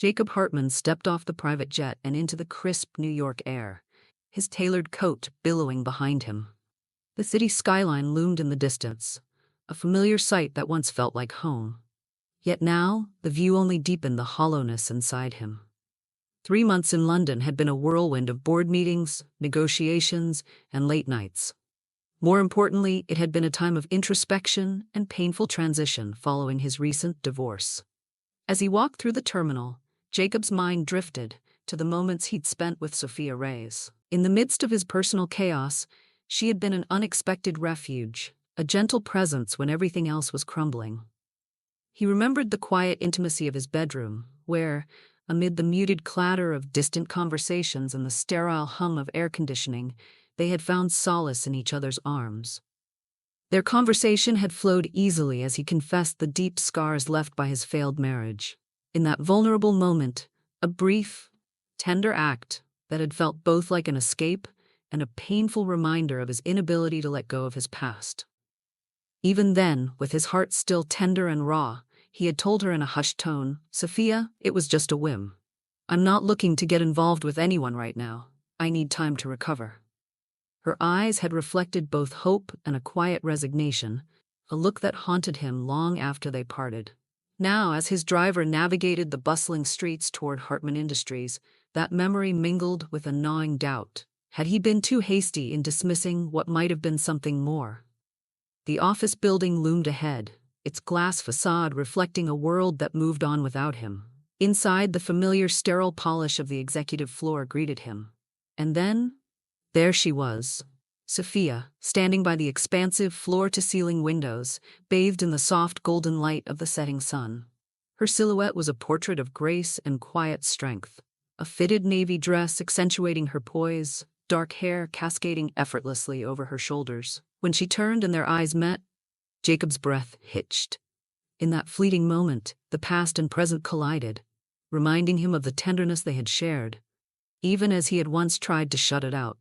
Jacob Hartman stepped off the private jet and into the crisp New York air, his tailored coat billowing behind him. The city skyline loomed in the distance, a familiar sight that once felt like home. Yet now, the view only deepened the hollowness inside him. 3 months in London had been a whirlwind of board meetings, negotiations, and late nights. More importantly, it had been a time of introspection and painful transition following his recent divorce. As he walked through the terminal, Jacob's mind drifted to the moments he'd spent with Sophia Reyes. In the midst of his personal chaos, she had been an unexpected refuge, a gentle presence when everything else was crumbling. He remembered the quiet intimacy of his bedroom, where, amid the muted clatter of distant conversations and the sterile hum of air conditioning, they had found solace in each other's arms. Their conversation had flowed easily as he confessed the deep scars left by his failed marriage. In that vulnerable moment, a brief, tender act that had felt both like an escape and a painful reminder of his inability to let go of his past. Even then, with his heart still tender and raw, he had told her in a hushed tone, "Sophia, it was just a whim. I'm not looking to get involved with anyone right now. I need time to recover." Her eyes had reflected both hope and a quiet resignation, a look that haunted him long after they parted. Now, as his driver navigated the bustling streets toward Hartman Industries, that memory mingled with a gnawing doubt. Had he been too hasty in dismissing what might have been something more? The office building loomed ahead, its glass facade reflecting a world that moved on without him. Inside, the familiar sterile polish of the executive floor greeted him. And then, there she was, Sophia, standing by the expansive floor-to-ceiling windows, bathed in the soft golden light of the setting sun. Her silhouette was a portrait of grace and quiet strength, a fitted navy dress accentuating her poise, dark hair cascading effortlessly over her shoulders. When she turned and their eyes met, Jacob's breath hitched. In that fleeting moment, the past and present collided, reminding him of the tenderness they had shared, even as he had once tried to shut it out.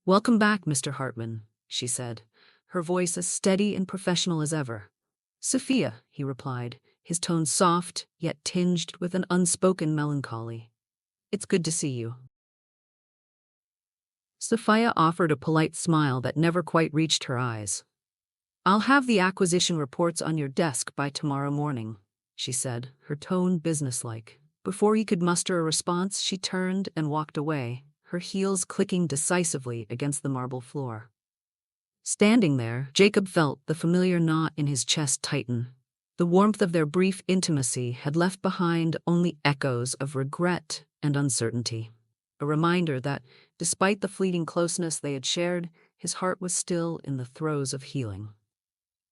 "Welcome back, Mr. Hartman," she said, her voice as steady and professional as ever. "Sophia," he replied, his tone soft, yet tinged with an unspoken melancholy. "It's good to see you." Sophia offered a polite smile that never quite reached her eyes. "I'll have the acquisition reports on your desk by tomorrow morning," she said, her tone businesslike. Before he could muster a response, she turned and walked away, her heels clicking decisively against the marble floor. Standing there, Jacob felt the familiar knot in his chest tighten. The warmth of their brief intimacy had left behind only echoes of regret and uncertainty. A reminder that, despite the fleeting closeness they had shared, his heart was still in the throes of healing.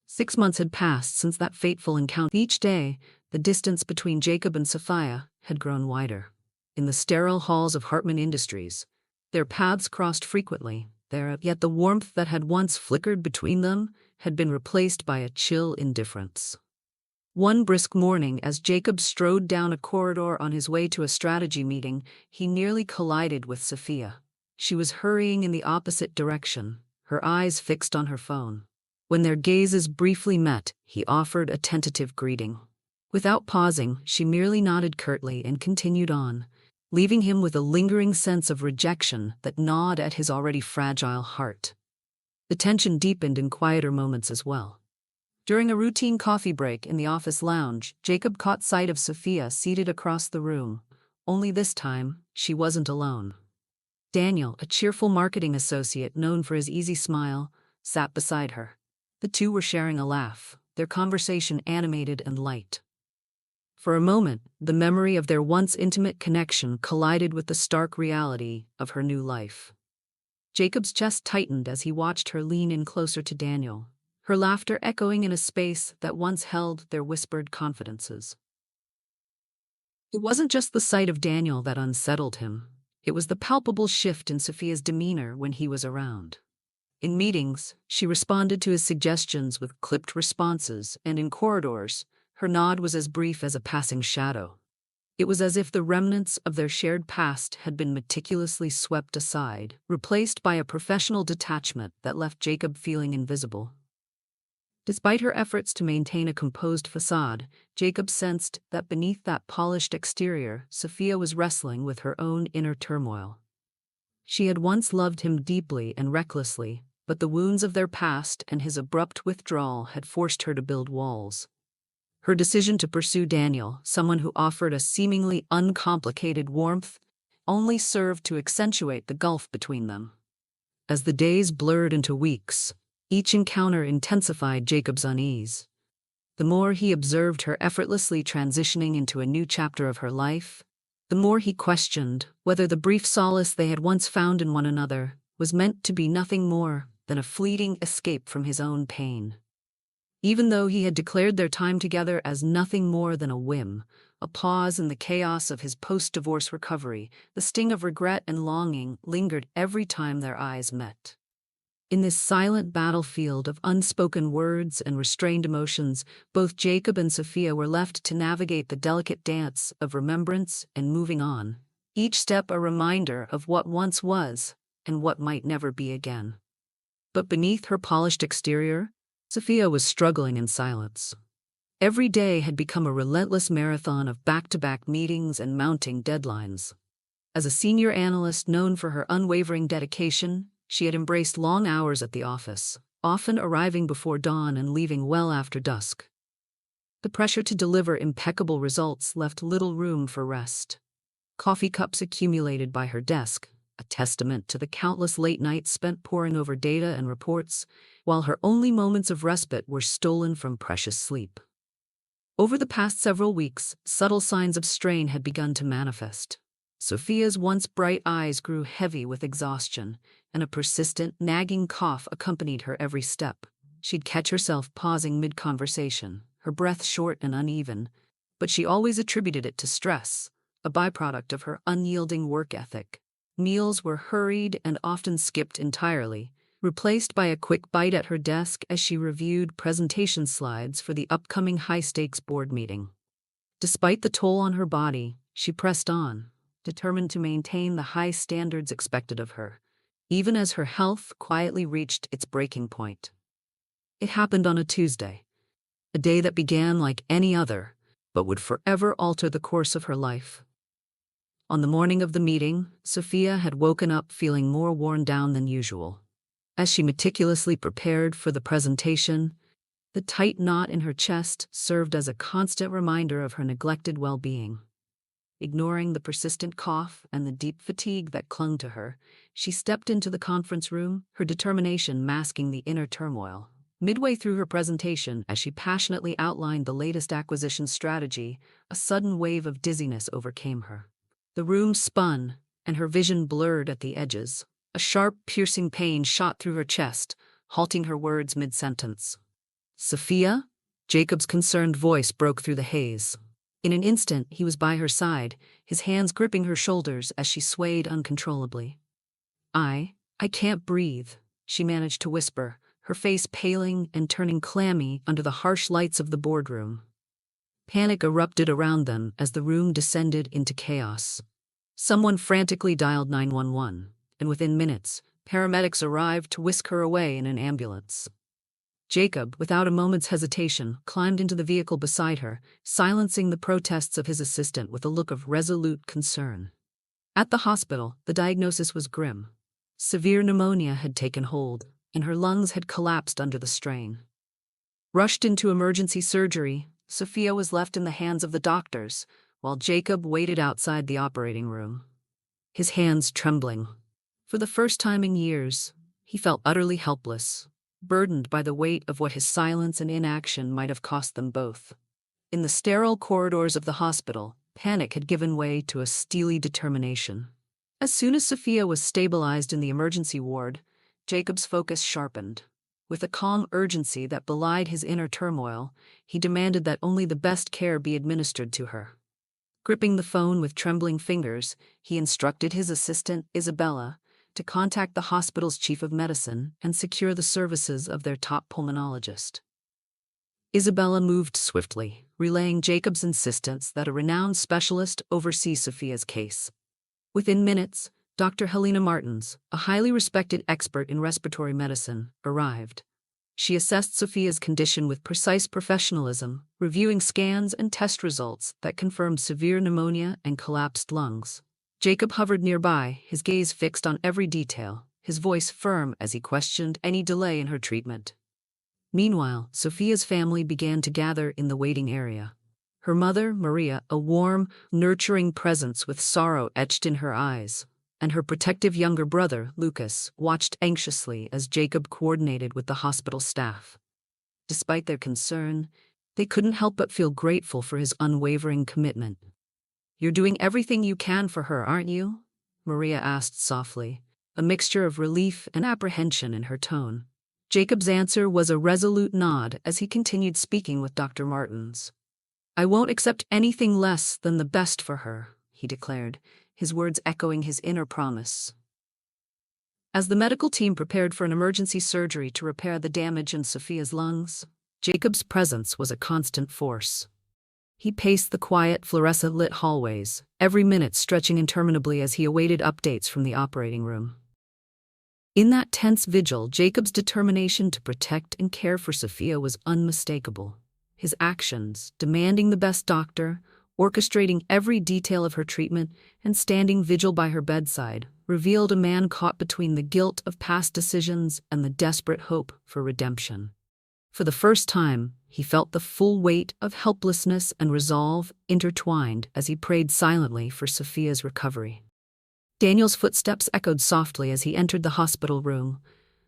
6 months had passed since that fateful encounter. Each day, the distance between Jacob and Sophia had grown wider. In the sterile halls of Hartman Industries, their paths crossed frequently, yet the warmth that had once flickered between them had been replaced by a chill indifference. One brisk morning, as Jacob strode down a corridor on his way to a strategy meeting, he nearly collided with Sophia. She was hurrying in the opposite direction, her eyes fixed on her phone. When their gazes briefly met, he offered a tentative greeting. Without pausing, she merely nodded curtly and continued on, leaving him with a lingering sense of rejection that gnawed at his already fragile heart. The tension deepened in quieter moments as well. During a routine coffee break in the office lounge, Jacob caught sight of Sophia seated across the room. Only this time, she wasn't alone. Daniel, a cheerful marketing associate known for his easy smile, sat beside her. The two were sharing a laugh, their conversation animated and light. For a moment, the memory of their once intimate connection collided with the stark reality of her new life. Jacob's chest tightened as he watched her lean in closer to Daniel, her laughter echoing in a space that once held their whispered confidences. It wasn't just the sight of Daniel that unsettled him. It was the palpable shift in Sophia's demeanor when he was around. In meetings, she responded to his suggestions with clipped responses, and in corridors, her nod was as brief as a passing shadow. It was as if the remnants of their shared past had been meticulously swept aside, replaced by a professional detachment that left Jacob feeling invisible. Despite her efforts to maintain a composed facade, Jacob sensed that beneath that polished exterior, Sophia was wrestling with her own inner turmoil. She had once loved him deeply and recklessly, but the wounds of their past and his abrupt withdrawal had forced her to build walls. Her decision to pursue Daniel, someone who offered a seemingly uncomplicated warmth, only served to accentuate the gulf between them. As the days blurred into weeks, each encounter intensified Jacob's unease. The more he observed her effortlessly transitioning into a new chapter of her life, the more he questioned whether the brief solace they had once found in one another was meant to be nothing more than a fleeting escape from his own pain. Even though he had declared their time together as nothing more than a whim, a pause in the chaos of his post-divorce recovery, the sting of regret and longing lingered every time their eyes met. In this silent battlefield of unspoken words and restrained emotions, both Jacob and Sophia were left to navigate the delicate dance of remembrance and moving on, each step a reminder of what once was and what might never be again. But beneath her polished exterior, Sophia was struggling in silence. Every day had become a relentless marathon of back-to-back meetings and mounting deadlines. As a senior analyst known for her unwavering dedication, she had embraced long hours at the office, often arriving before dawn and leaving well after dusk. The pressure to deliver impeccable results left little room for rest. Coffee cups accumulated by her desk, a testament to the countless late nights spent poring over data and reports, while her only moments of respite were stolen from precious sleep. Over the past several weeks, subtle signs of strain had begun to manifest. Sophia's once bright eyes grew heavy with exhaustion, and a persistent, nagging cough accompanied her every step. She'd catch herself pausing mid-conversation, her breath short and uneven, but she always attributed it to stress, a byproduct of her unyielding work ethic. Meals were hurried and often skipped entirely, replaced by a quick bite at her desk as she reviewed presentation slides for the upcoming high-stakes board meeting. Despite the toll on her body, she pressed on, determined to maintain the high standards expected of her, even as her health quietly reached its breaking point. It happened on a Tuesday, a day that began like any other, but would forever alter the course of her life. On the morning of the meeting, Sophia had woken up feeling more worn down than usual. As she meticulously prepared for the presentation, the tight knot in her chest served as a constant reminder of her neglected well-being. Ignoring the persistent cough and the deep fatigue that clung to her, she stepped into the conference room, her determination masking the inner turmoil. Midway through her presentation, as she passionately outlined the latest acquisition strategy, a sudden wave of dizziness overcame her. The room spun, and her vision blurred at the edges. A sharp, piercing pain shot through her chest, halting her words mid-sentence. "Sophia?" Jacob's concerned voice broke through the haze. In an instant, he was by her side, his hands gripping her shoulders as she swayed uncontrollably. I can't breathe," she managed to whisper, her face paling and turning clammy under the harsh lights of the boardroom. Panic erupted around them as the room descended into chaos. Someone frantically dialed 911, and within minutes, paramedics arrived to whisk her away in an ambulance. Jacob, without a moment's hesitation, climbed into the vehicle beside her, silencing the protests of his assistant with a look of resolute concern. At the hospital, the diagnosis was grim. Severe pneumonia had taken hold, and her lungs had collapsed under the strain. Rushed into emergency surgery, Sophia was left in the hands of the doctors, while Jacob waited outside the operating room, his hands trembling. For the first time in years, he felt utterly helpless, burdened by the weight of what his silence and inaction might have cost them both. In the sterile corridors of the hospital, panic had given way to a steely determination. As soon as Sophia was stabilized in the emergency ward, Jacob's focus sharpened. With a calm urgency that belied his inner turmoil, he demanded that only the best care be administered to her. Gripping the phone with trembling fingers, he instructed his assistant, Isabella, to contact the hospital's chief of medicine and secure the services of their top pulmonologist. Isabella moved swiftly, relaying Jacob's insistence that a renowned specialist oversee Sophia's case. Within minutes, Dr. Helena Martins, a highly respected expert in respiratory medicine, arrived. She assessed Sophia's condition with precise professionalism, reviewing scans and test results that confirmed severe pneumonia and collapsed lungs. Jacob hovered nearby, his gaze fixed on every detail, his voice firm as he questioned any delay in her treatment. Meanwhile, Sophia's family began to gather in the waiting area. Her mother, Maria, a warm, nurturing presence with sorrow etched in her eyes, and her protective younger brother, Lucas, watched anxiously as Jacob coordinated with the hospital staff. Despite their concern, they couldn't help but feel grateful for his unwavering commitment. "You're doing everything you can for her, aren't you?" Maria asked softly, a mixture of relief and apprehension in her tone. Jacob's answer was a resolute nod as he continued speaking with Dr. Martins. "I won't accept anything less than the best for her," he declared, his words echoing his inner promise. As the medical team prepared for an emergency surgery to repair the damage in Sophia's lungs, Jacob's presence was a constant force. He paced the quiet, fluorescent-lit hallways, every minute stretching interminably as he awaited updates from the operating room. In that tense vigil, Jacob's determination to protect and care for Sophia was unmistakable. His actions, demanding the best doctor, orchestrating every detail of her treatment, and standing vigil by her bedside, revealed a man caught between the guilt of past decisions and the desperate hope for redemption. For the first time, he felt the full weight of helplessness and resolve intertwined as he prayed silently for Sophia's recovery. Daniel's footsteps echoed softly as he entered the hospital room,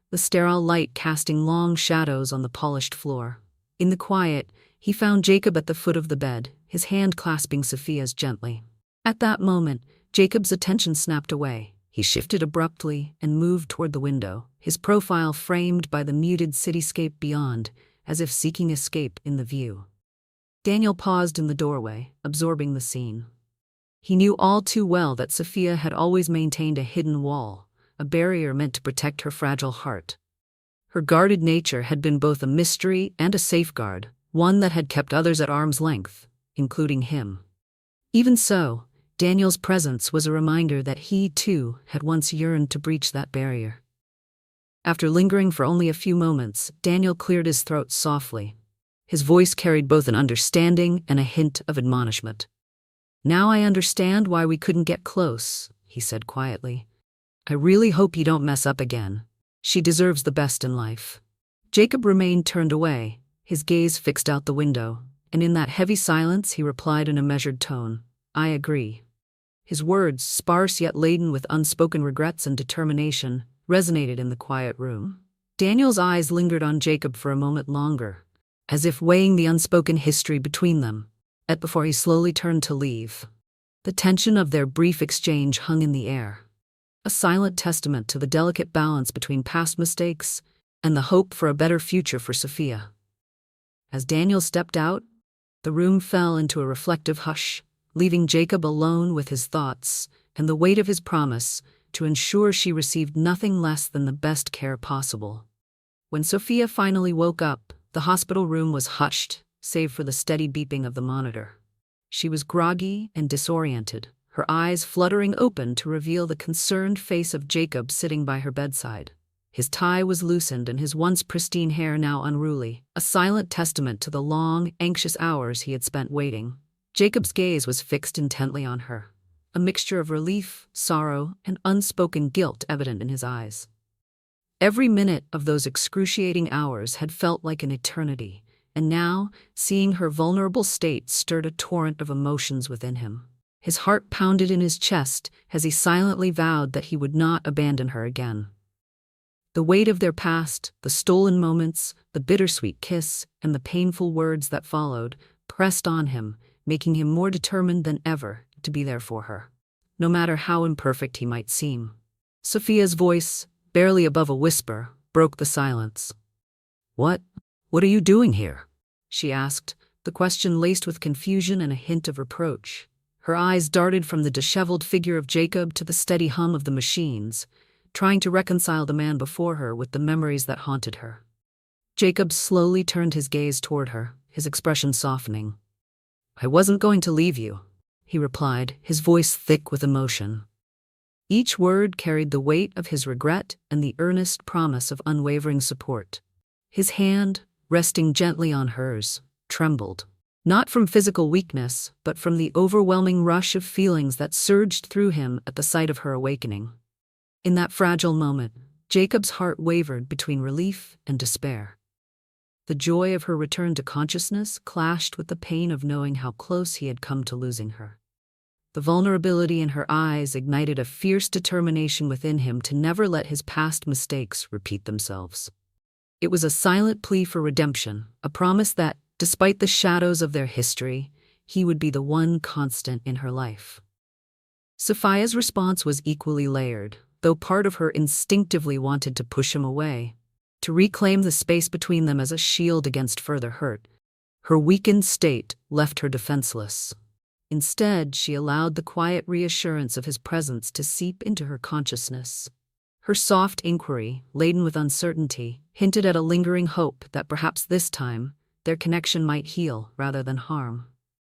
the sterile light casting long shadows on the polished floor. In the quiet, he found Jacob at the foot of the bed, his hand clasping Sophia's gently. At that moment, Jacob's attention snapped away. He shifted abruptly and moved toward the window, his profile framed by the muted cityscape beyond, as if seeking escape in the view. Daniel paused in the doorway, absorbing the scene. He knew all too well that Sophia had always maintained a hidden wall, a barrier meant to protect her fragile heart. Her guarded nature had been both a mystery and a safeguard, one that had kept others at arm's length, including him. Even so, Daniel's presence was a reminder that he, too, had once yearned to breach that barrier. After lingering for only a few moments, Daniel cleared his throat softly. His voice carried both an understanding and a hint of admonishment. "Now I understand why we couldn't get close," he said quietly. "I really hope you don't mess up again. She deserves the best in life." Jacob remained turned away, his gaze fixed out the window, and in that heavy silence he replied in a measured tone, "I agree." His words, sparse yet laden with unspoken regrets and determination, resonated in the quiet room. Daniel's eyes lingered on Jacob for a moment longer, as if weighing the unspoken history between them, before he slowly turned to leave. The tension of their brief exchange hung in the air, a silent testament to the delicate balance between past mistakes and the hope for a better future for Sophia. As Daniel stepped out, the room fell into a reflective hush, leaving Jacob alone with his thoughts and the weight of his promise to ensure she received nothing less than the best care possible. When Sophia finally woke up, the hospital room was hushed, save for the steady beeping of the monitor. She was groggy and disoriented, her eyes fluttering open to reveal the concerned face of Jacob sitting by her bedside. His tie was loosened and his once pristine hair now unruly, a silent testament to the long, anxious hours he had spent waiting. Jacob's gaze was fixed intently on her, a mixture of relief, sorrow, and unspoken guilt evident in his eyes. Every minute of those excruciating hours had felt like an eternity, and now, seeing her vulnerable state stirred a torrent of emotions within him. His heart pounded in his chest as he silently vowed that he would not abandon her again. The weight of their past, the stolen moments, the bittersweet kiss, and the painful words that followed, pressed on him, making him more determined than ever to be there for her, no matter how imperfect he might seem. Sophia's voice, barely above a whisper, broke the silence. What are you doing here?" she asked, the question laced with confusion and a hint of reproach. Her eyes darted from the disheveled figure of Jacob to the steady hum of the machines, trying to reconcile the man before her with the memories that haunted her. Jacob slowly turned his gaze toward her, his expression softening. "I wasn't going to leave you," he replied, his voice thick with emotion. Each word carried the weight of his regret and the earnest promise of unwavering support. His hand, resting gently on hers, trembled. Not from physical weakness, but from the overwhelming rush of feelings that surged through him at the sight of her awakening. In that fragile moment, Jacob's heart wavered between relief and despair. The joy of her return to consciousness clashed with the pain of knowing how close he had come to losing her. The vulnerability in her eyes ignited a fierce determination within him to never let his past mistakes repeat themselves. It was a silent plea for redemption, a promise that, despite the shadows of their history, he would be the one constant in her life. Sophia's response was equally layered, though part of her instinctively wanted to push him away, to reclaim the space between them as a shield against further hurt. Her weakened state left her defenseless. Instead, she allowed the quiet reassurance of his presence to seep into her consciousness. Her soft inquiry, laden with uncertainty, hinted at a lingering hope that perhaps this time, their connection might heal rather than harm.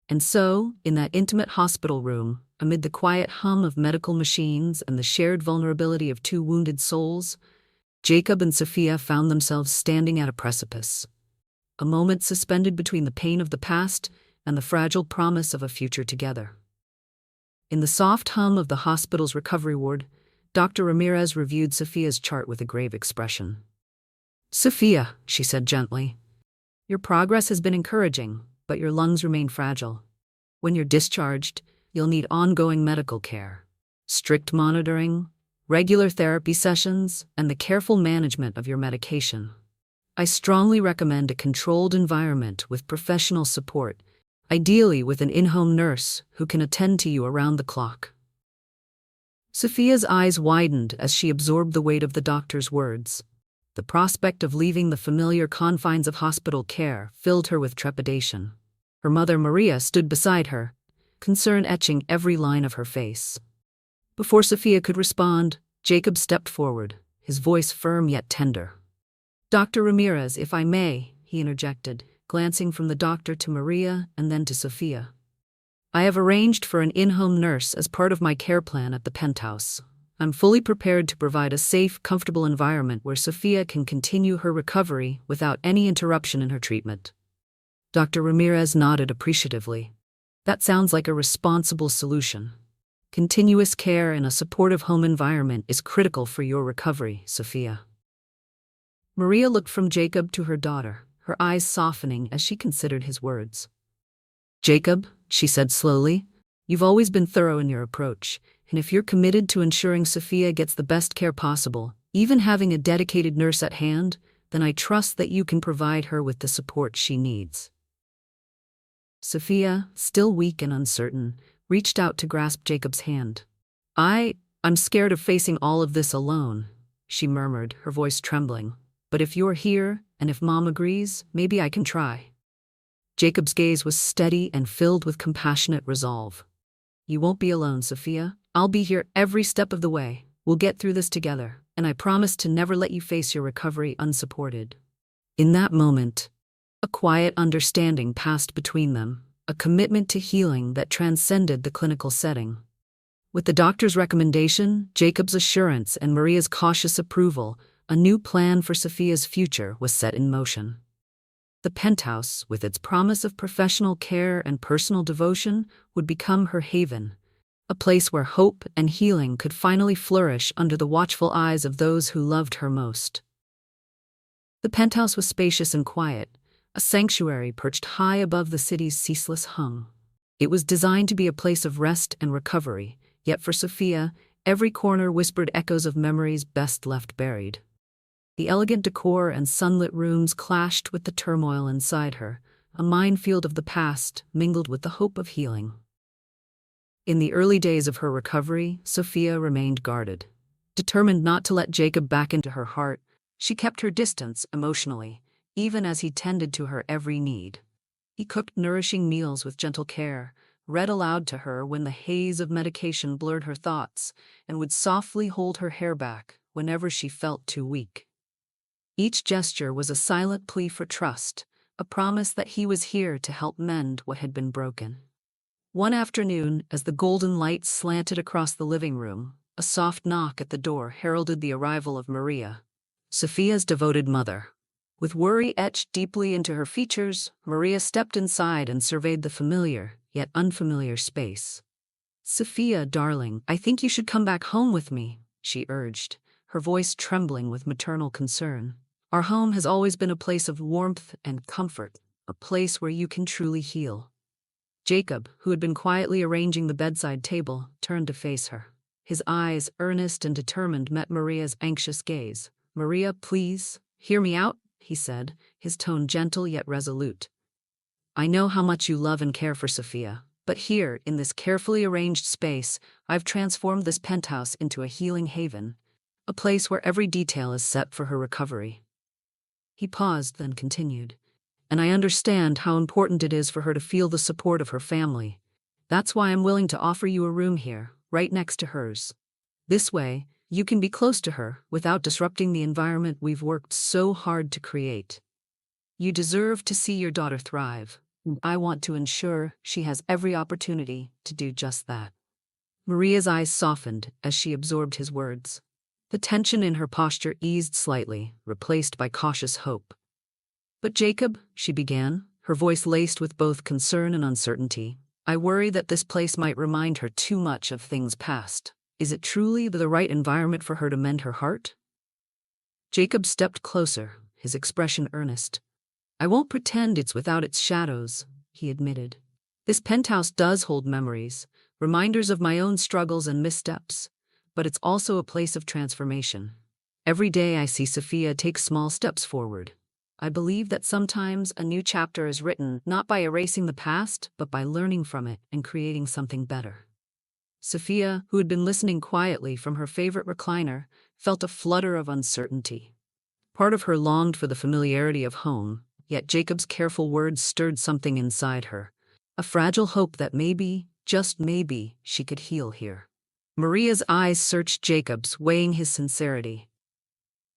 And so, in that intimate hospital room, amid the quiet hum of medical machines and the shared vulnerability of two wounded souls, Jacob and Sophia found themselves standing at a precipice. A moment suspended between the pain of the past and the fragile promise of a future together. In the soft hum of the hospital's recovery ward, Dr. Ramirez reviewed Sophia's chart with a grave expression. "Sophia," she said gently, "your progress has been encouraging, but your lungs remain fragile. When you're discharged, you'll need ongoing medical care, strict monitoring, regular therapy sessions, and the careful management of your medication. I strongly recommend a controlled environment with professional support, ideally with an in-home nurse who can attend to you around the clock." Sophia's eyes widened as she absorbed the weight of the doctor's words. The prospect of leaving the familiar confines of hospital care filled her with trepidation. Her mother Maria stood beside her, concern etching every line of her face. Before Sophia could respond, Jacob stepped forward, his voice firm yet tender. "Dr. Ramirez, if I may," he interjected, glancing from the doctor to Maria and then to Sophia. "I have arranged for an in-home nurse as part of my care plan at the penthouse. I'm fully prepared to provide a safe, comfortable environment where Sophia can continue her recovery without any interruption in her treatment." Dr. Ramirez nodded appreciatively. "That sounds like a responsible solution. Continuous care in a supportive home environment is critical for your recovery, Sophia." Maria looked from Jacob to her daughter, her eyes softening as she considered his words. "Jacob," she said slowly, "you've always been thorough in your approach, and if you're committed to ensuring Sophia gets the best care possible, even having a dedicated nurse at hand, then I trust that you can provide her with the support she needs." Sophia, still weak and uncertain, reached out to grasp Jacob's hand. I'm scared of facing all of this alone," she murmured, her voice trembling. "But if you're here, and if Mom agrees, maybe I can try." Jacob's gaze was steady and filled with compassionate resolve. "You won't be alone, Sophia. I'll be here every step of the way. We'll get through this together, and I promise to never let you face your recovery unsupported." In that moment, a quiet understanding passed between them, a commitment to healing that transcended the clinical setting. With the doctor's recommendation, Jacob's assurance, and Maria's cautious approval, a new plan for Sophia's future was set in motion. The penthouse, with its promise of professional care and personal devotion, would become her haven, a place where hope and healing could finally flourish under the watchful eyes of those who loved her most. The penthouse was spacious and quiet, a sanctuary perched high above the city's ceaseless hum. It was designed to be a place of rest and recovery, yet for Sophia, every corner whispered echoes of memories best left buried. The elegant decor and sunlit rooms clashed with the turmoil inside her, a minefield of the past mingled with the hope of healing. In the early days of her recovery, Sophia remained guarded. Determined not to let Jacob back into her heart, she kept her distance emotionally, even as he tended to her every need. He cooked nourishing meals with gentle care, read aloud to her when the haze of medication blurred her thoughts, and would softly hold her hair back whenever she felt too weak. Each gesture was a silent plea for trust, a promise that he was here to help mend what had been broken. One afternoon, as the golden light slanted across the living room, a soft knock at the door heralded the arrival of Maria, Sophia's devoted mother. With worry etched deeply into her features, Maria stepped inside and surveyed the familiar, yet unfamiliar space. "Sophia, darling, I think you should come back home with me," she urged, her voice trembling with maternal concern. "Our home has always been a place of warmth and comfort, a place where you can truly heal." Jacob, who had been quietly arranging the bedside table, turned to face her. His eyes, earnest and determined, met Maria's anxious gaze. "Maria, please, hear me out," he said, his tone gentle yet resolute. "I know how much you love and care for Sophia, but here, in this carefully arranged space, I've transformed this penthouse into a healing haven, a place where every detail is set for her recovery." He paused, then continued. "And I understand how important it is for her to feel the support of her family. That's why I'm willing to offer you a room here, right next to hers. This way, you can be close to her without disrupting the environment we've worked so hard to create. You deserve to see your daughter thrive, and I want to ensure she has every opportunity to do just that." Maria's eyes softened as she absorbed his words. The tension in her posture eased slightly, replaced by cautious hope. "But Jacob," she began, her voice laced with both concern and uncertainty, "I worry that this place might remind her too much of things past. Is it truly the right environment for her to mend her heart?" Jacob stepped closer, his expression earnest. "I won't pretend it's without its shadows," he admitted. "This penthouse does hold memories, reminders of my own struggles and missteps, but it's also a place of transformation. Every day I see Sophia take small steps forward. I believe that sometimes a new chapter is written not by erasing the past, but by learning from it and creating something better." Sophia, who had been listening quietly from her favorite recliner, felt a flutter of uncertainty. Part of her longed for the familiarity of home, yet Jacob's careful words stirred something inside her, a fragile hope that maybe, just maybe, she could heal here. Maria's eyes searched Jacob's, weighing his sincerity.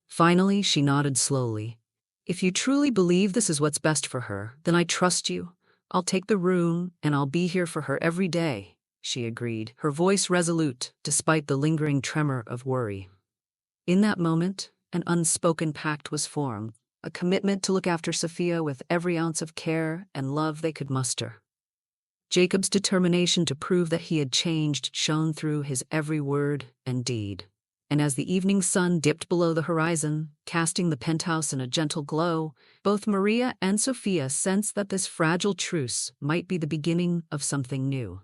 Finally, she nodded slowly. "If you truly believe this is what's best for her, then I trust you. I'll take the room, and I'll be here for her every day," she agreed, her voice resolute despite the lingering tremor of worry. In that moment, an unspoken pact was formed, a commitment to look after Sophia with every ounce of care and love they could muster. Jacob's determination to prove that he had changed shone through his every word and deed. And as the evening sun dipped below the horizon, casting the penthouse in a gentle glow, both Maria and Sophia sensed that this fragile truce might be the beginning of something new.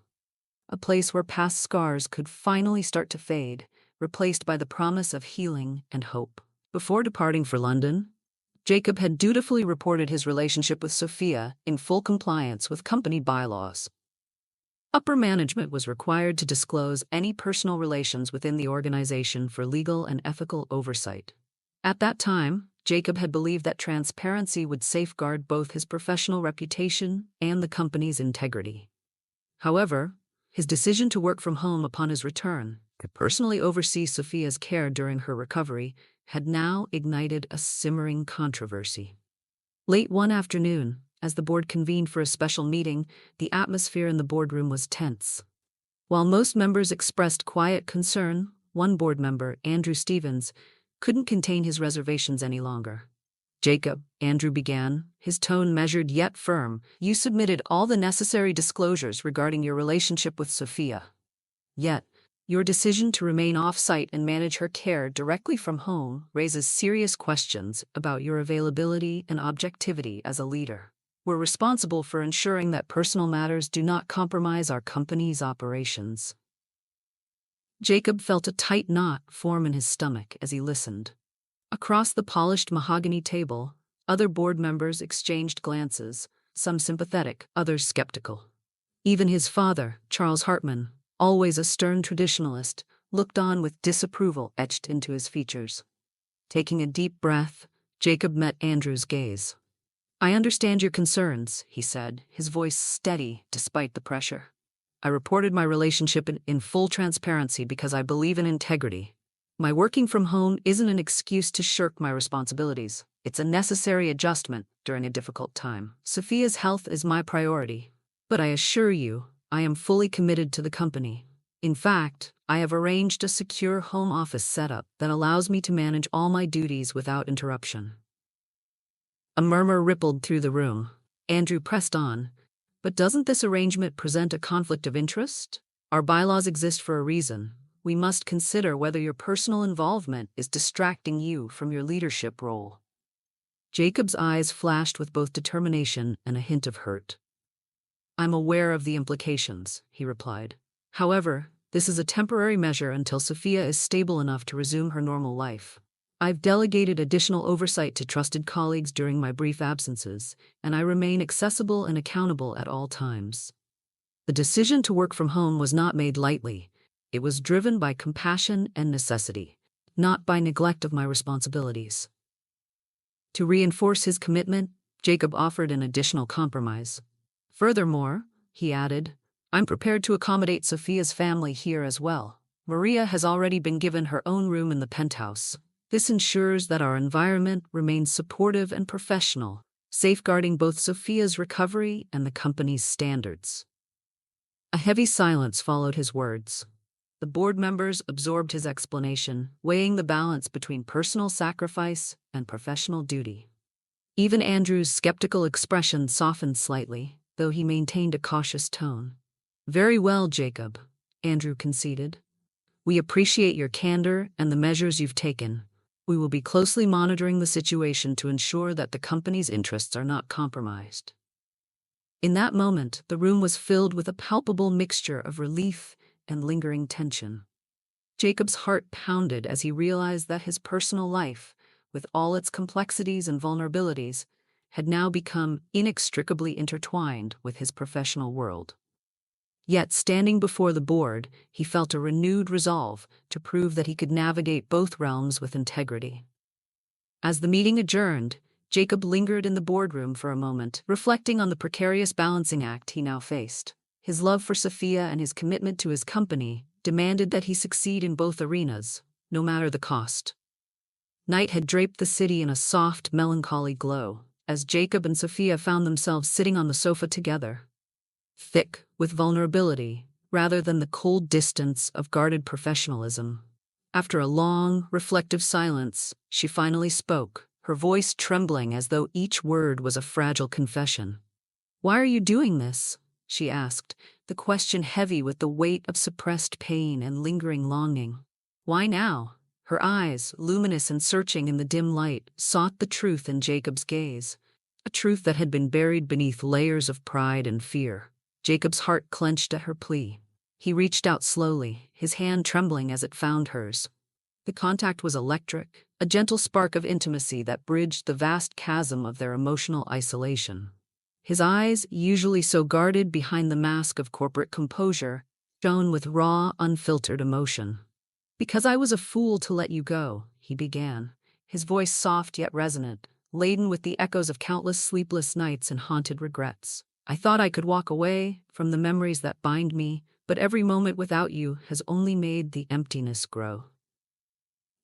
A place where past scars could finally start to fade, replaced by the promise of healing and hope. Before departing for London, Jacob had dutifully reported his relationship with Sophia in full compliance with company bylaws. Upper management was required to disclose any personal relations within the organization for legal and ethical oversight. At that time, Jacob had believed that transparency would safeguard both his professional reputation and the company's integrity. However, his decision to work from home upon his return, to personally oversee Sophia's care during her recovery, had now ignited a simmering controversy. Late one afternoon, as the board convened for a special meeting, the atmosphere in the boardroom was tense. While most members expressed quiet concern, one board member, Andrew Stevens, couldn't contain his reservations any longer. "Jacob," Andrew began, his tone measured yet firm, "you submitted all the necessary disclosures regarding your relationship with Sophia. Yet, your decision to remain off-site and manage her care directly from home raises serious questions about your availability and objectivity as a leader. We're responsible for ensuring that personal matters do not compromise our company's operations." Jacob felt a tight knot form in his stomach as he listened. Across the polished mahogany table, other board members exchanged glances, some sympathetic, others skeptical. Even his father, Charles Hartman, always a stern traditionalist, looked on with disapproval etched into his features. Taking a deep breath, Jacob met Andrew's gaze. "I understand your concerns," he said, his voice steady despite the pressure. "I reported my relationship in full transparency because I believe in integrity. My working from home isn't an excuse to shirk my responsibilities. It's a necessary adjustment during a difficult time. Sophia's health is my priority. But I assure you, I am fully committed to the company. In fact, I have arranged a secure home office setup that allows me to manage all my duties without interruption." A murmur rippled through the room. Andrew pressed on. But doesn't this arrangement present a conflict of interest? Our bylaws exist for a reason. We must consider whether your personal involvement is distracting you from your leadership role. Jacob's eyes flashed with both determination and a hint of hurt. I'm aware of the implications, he replied. However, this is a temporary measure until Sophia is stable enough to resume her normal life. I've delegated additional oversight to trusted colleagues during my brief absences, and I remain accessible and accountable at all times. The decision to work from home was not made lightly. It was driven by compassion and necessity, not by neglect of my responsibilities. To reinforce his commitment, Jacob offered an additional compromise. Furthermore, he added, I'm prepared to accommodate Sophia's family here as well. Maria has already been given her own room in the penthouse. This ensures that our environment remains supportive and professional, safeguarding both Sophia's recovery and the company's standards. A heavy silence followed his words. The board members absorbed his explanation, weighing the balance between personal sacrifice and professional duty. Even Andrew's skeptical expression softened slightly, though he maintained a cautious tone. Very well, Jacob, Andrew conceded. We appreciate your candor and the measures you've taken. We will be closely monitoring the situation to ensure that the company's interests are not compromised. In that moment, the room was filled with a palpable mixture of relief and lingering tension. Jacob's heart pounded as he realized that his personal life, with all its complexities and vulnerabilities, had now become inextricably intertwined with his professional world. Yet, standing before the board, he felt a renewed resolve to prove that he could navigate both realms with integrity. As the meeting adjourned, Jacob lingered in the boardroom for a moment, reflecting on the precarious balancing act he now faced. His love for Sophia and his commitment to his company demanded that he succeed in both arenas, no matter the cost. Night had draped the city in a soft, melancholy glow, as Jacob and Sophia found themselves sitting on the sofa together. Thick with vulnerability, rather than the cold distance of guarded professionalism. After a long, reflective silence, she finally spoke, her voice trembling as though each word was a fragile confession. Why are you doing this? She asked, the question heavy with the weight of suppressed pain and lingering longing. Why now? Her eyes, luminous and searching in the dim light, sought the truth in Jacob's gaze, a truth that had been buried beneath layers of pride and fear. Jacob's heart clenched at her plea. He reached out slowly, his hand trembling as it found hers. The contact was electric, a gentle spark of intimacy that bridged the vast chasm of their emotional isolation. His eyes, usually so guarded behind the mask of corporate composure, shone with raw, unfiltered emotion. Because I was a fool to let you go, he began, his voice soft yet resonant, laden with the echoes of countless sleepless nights and haunted regrets. I thought I could walk away from the memories that bind me, but every moment without you has only made the emptiness grow.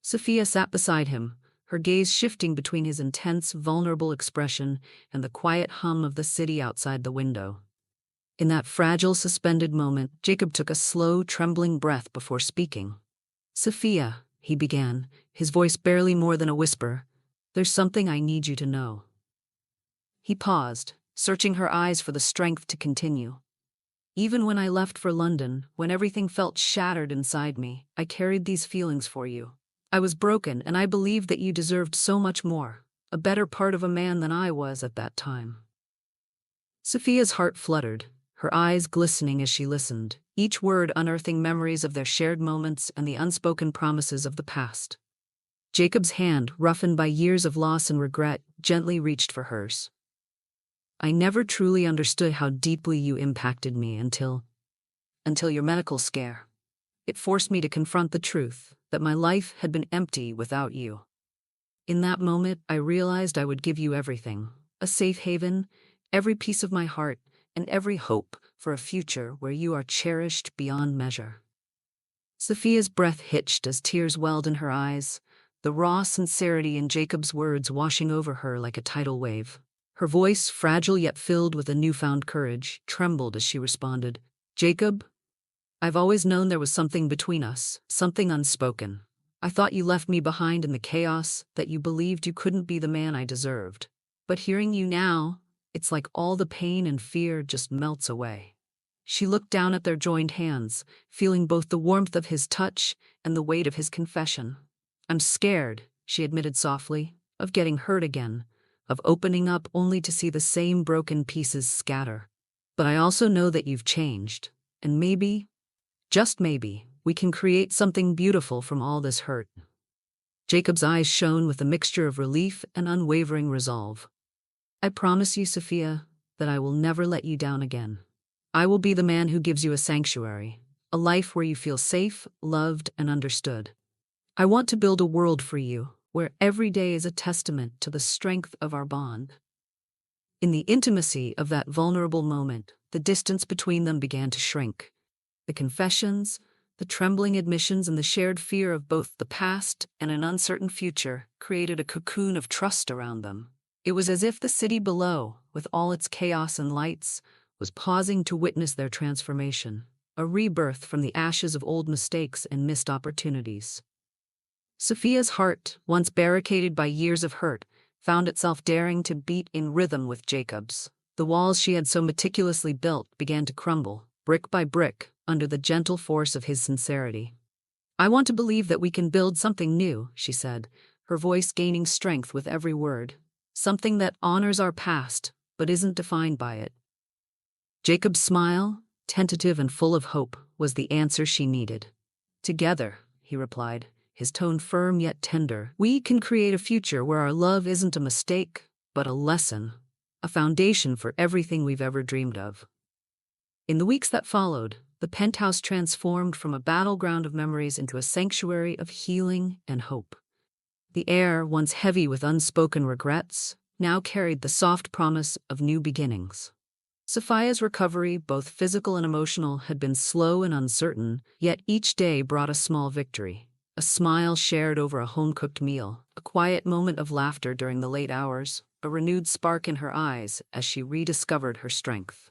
Sophia sat beside him, her gaze shifting between his intense, vulnerable expression and the quiet hum of the city outside the window. In that fragile, suspended moment, Jacob took a slow, trembling breath before speaking. Sophia, he began, his voice barely more than a whisper, there's something I need you to know. He paused, searching her eyes for the strength to continue. Even when I left for London, when everything felt shattered inside me, I carried these feelings for you. I was broken, and I believed that you deserved so much more, a better part of a man than I was at that time. Sophia's heart fluttered, her eyes glistening as she listened, each word unearthing memories of their shared moments and the unspoken promises of the past. Jacob's hand, roughened by years of loss and regret, gently reached for hers. I never truly understood how deeply you impacted me until your medical scare. It forced me to confront the truth that my life had been empty without you. In that moment, I realized I would give you everything, a safe haven, every piece of my heart, and every hope for a future where you are cherished beyond measure. Sophia's breath hitched as tears welled in her eyes, the raw sincerity in Jacob's words washing over her like a tidal wave. Her voice, fragile yet filled with a newfound courage, trembled as she responded, Jacob, I've always known there was something between us, something unspoken. I thought you left me behind in the chaos, that you believed you couldn't be the man I deserved. But hearing you now, it's like all the pain and fear just melts away. She looked down at their joined hands, feeling both the warmth of his touch and the weight of his confession. I'm scared, she admitted softly, of getting hurt again, of opening up only to see the same broken pieces scatter. But I also know that you've changed, and maybe, just maybe, we can create something beautiful from all this hurt. Jacob's eyes shone with a mixture of relief and unwavering resolve. I promise you, Sophia, that I will never let you down again. I will be the man who gives you a sanctuary, a life where you feel safe, loved, and understood. I want to build a world for you, where every day is a testament to the strength of our bond. In the intimacy of that vulnerable moment, the distance between them began to shrink. The confessions, the trembling admissions, and the shared fear of both the past and an uncertain future created a cocoon of trust around them. It was as if the city below, with all its chaos and lights, was pausing to witness their transformation, a rebirth from the ashes of old mistakes and missed opportunities. Sophia's heart, once barricaded by years of hurt, found itself daring to beat in rhythm with Jacob's. The walls she had so meticulously built began to crumble, brick by brick, under the gentle force of his sincerity. I want to believe that we can build something new, she said, her voice gaining strength with every word. Something that honors our past, but isn't defined by it. Jacob's smile, tentative and full of hope, was the answer she needed. Together, he replied, his tone firm yet tender, we can create a future where our love isn't a mistake, but a lesson, a foundation for everything we've ever dreamed of. In the weeks that followed, the penthouse transformed from a battleground of memories into a sanctuary of healing and hope. The air, once heavy with unspoken regrets, now carried the soft promise of new beginnings. Sophia's recovery, both physical and emotional, had been slow and uncertain, yet each day brought a small victory. A smile shared over a home-cooked meal, a quiet moment of laughter during the late hours, a renewed spark in her eyes as she rediscovered her strength.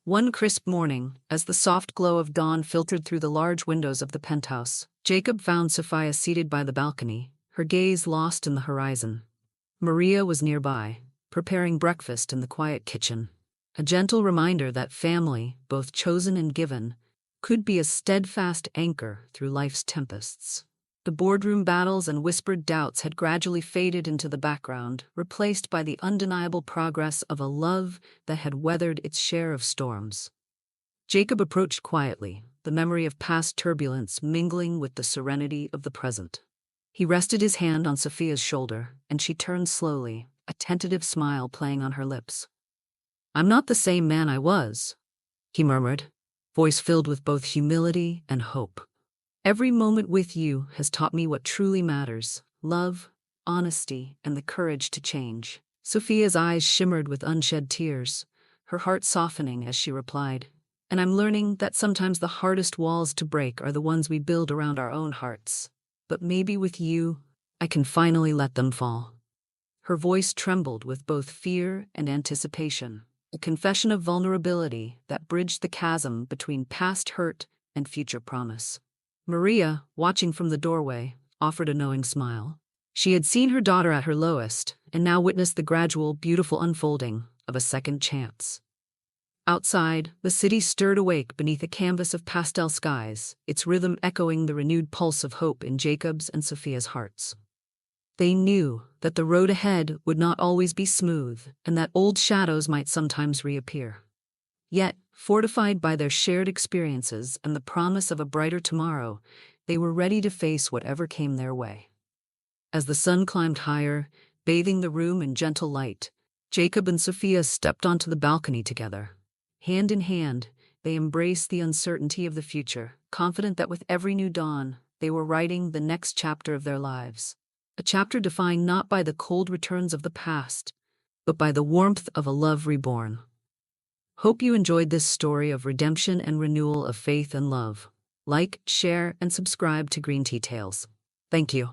One crisp morning, as the soft glow of dawn filtered through the large windows of the penthouse, Jacob found Sophia seated by the balcony, her gaze lost in the horizon. Maria was nearby, preparing breakfast in the quiet kitchen, a gentle reminder that family, both chosen and given, could be a steadfast anchor through life's tempests. The boardroom battles and whispered doubts had gradually faded into the background, replaced by the undeniable progress of a love that had weathered its share of storms. Jacob approached quietly, the memory of past turbulence mingling with the serenity of the present. He rested his hand on Sophia's shoulder, and she turned slowly, a tentative smile playing on her lips. I'm not the same man I was, he murmured, voice filled with both humility and hope. Every moment with you has taught me what truly matters: love, honesty, and the courage to change. Sophia's eyes shimmered with unshed tears, her heart softening as she replied, and I'm learning that sometimes the hardest walls to break are the ones we build around our own hearts. But maybe with you, I can finally let them fall. Her voice trembled with both fear and anticipation, a confession of vulnerability that bridged the chasm between past hurt and future promise. Maria, watching from the doorway, offered a knowing smile. She had seen her daughter at her lowest, and now witnessed the gradual, beautiful unfolding of a second chance. Outside, the city stirred awake beneath a canvas of pastel skies, its rhythm echoing the renewed pulse of hope in Jacob's and Sophia's hearts. They knew that the road ahead would not always be smooth, and that old shadows might sometimes reappear. Yet, fortified by their shared experiences and the promise of a brighter tomorrow, they were ready to face whatever came their way. As the sun climbed higher, bathing the room in gentle light, Jacob and Sophia stepped onto the balcony together. Hand in hand, they embraced the uncertainty of the future, confident that with every new dawn, they were writing the next chapter of their lives. A chapter defined not by the cold returns of the past, but by the warmth of a love reborn. Hope you enjoyed this story of redemption and renewal of faith and love. Like, share, and subscribe to Green Tea Tales. Thank you.